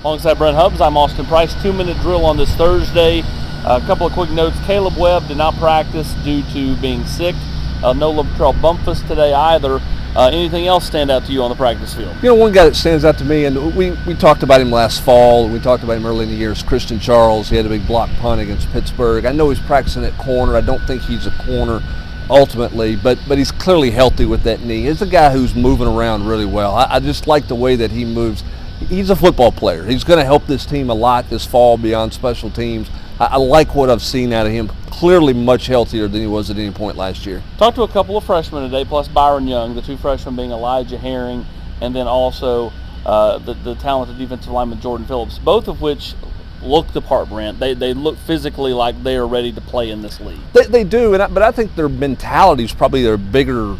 Alongside Brent Hubbs, I'm Austin Price. 2-minute drill on this Thursday. A couple of quick notes. Caleb Webb did not practice due to being sick. No Latrell Bumpus today either. Anything else stand out to you on the practice field? You know, one guy that stands out to me, and we talked about him last fall, and we talked about him early in the year, is Christian Charles. He had a big block punt against Pittsburgh. I know he's practicing at corner. I don't think he's a corner ultimately, but he's clearly healthy with that knee. He's a guy who's moving around really well. I just like the way that he moves. He's a football player. He's going to help this team a lot this fall beyond special teams. I like what I've seen out of him. Clearly much healthier than he was at any point last year. Talked to a couple of freshmen today, plus Byron Young, the two freshmen being Elijah Herring, and then also the talented defensive lineman Jordan Phillips, both of which look the part, Brent. They look physically like they are ready to play in this league. They do, but I think their mentality is probably their bigger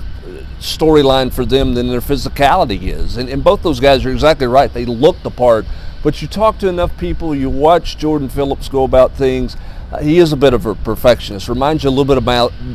storyline for them than their physicality is. And both those guys are exactly right. They look the part. But you talk to enough people, you watch Jordan Phillips go about things, he is a bit of a perfectionist. Reminds you a little bit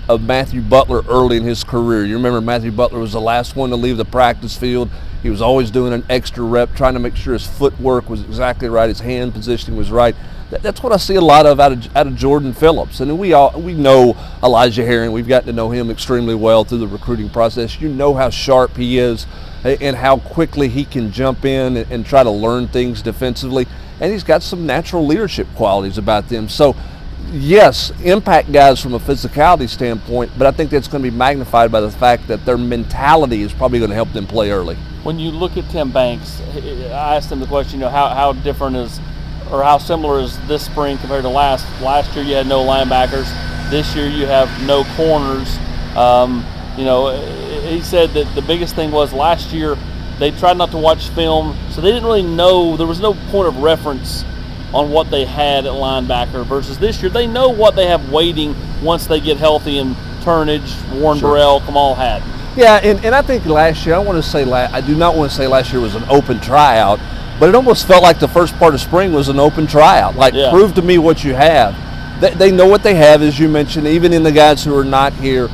of Matthew Butler early in his career. You remember Matthew Butler was the last one to leave the practice field. He was always doing an extra rep, trying to make sure his footwork was exactly right, his hand positioning was right. That's what I see a lot of out of Jordan Phillips. And we know Elijah Herring. We've gotten to know him extremely well through the recruiting process. You know how sharp he is and how quickly he can jump in and try to learn things defensively. And he's got some natural leadership qualities about them. So, yes, impact guys from a physicality standpoint, but I think that's going to be magnified by the fact that their mentality is probably going to help them play early. When you look at Tim Banks, I asked him the question, how different is, or how similar is this spring compared to last year? You had no linebackers. This year you have no corners. He said that the biggest thing was last year they tried not to watch film, so they didn't really know. There was no point of reference on what they had at linebacker versus this year. They know what they have waiting once they get healthy in Turnage, Warren Burrell, Kamal Hadden. Yeah, and I think last year, I do not want to say last year was an open tryout, but it almost felt like the first part of spring was an open tryout. Prove to me what you have. They know what they have, as you mentioned, even in the guys who are not here.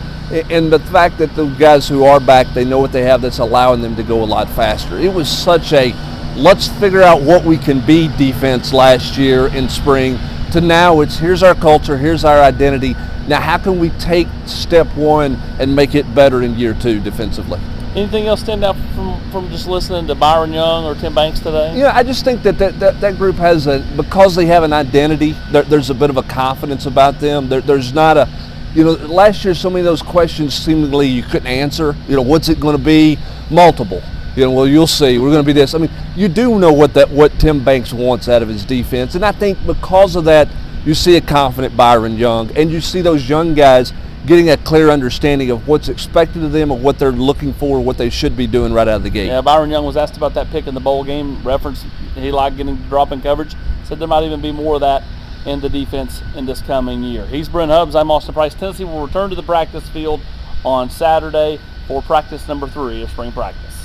And the fact that the guys who are back, they know what they have that's allowing them to go a lot faster. It was such a let's figure out what we can be defense last year in spring to now it's here's our culture, here's our identity. Now how can we take step one and make it better in year two defensively? Anything else stand out from just listening to Byron Young or Tim Banks today? I just think that group has because they have an identity, there's a bit of a confidence about them. There's not a, last year so many of those questions seemingly you couldn't answer. What's it going to be? Multiple. Well, you'll see. We're going to be this. I mean, you do know what Tim Banks wants out of his defense, and I think because of that, you see a confident Byron Young, and you see those young guys getting a clear understanding of what's expected of them, of what they're looking for, what they should be doing right out of the gate. Yeah, Byron Young was asked about that pick in the bowl game. Reference he liked getting dropping coverage. Said there might even be more of that in the defense in this coming year. He's Brent Hubbs. I'm Austin Price. Tennessee will return to the practice field on Saturday for practice number 3 of spring practice.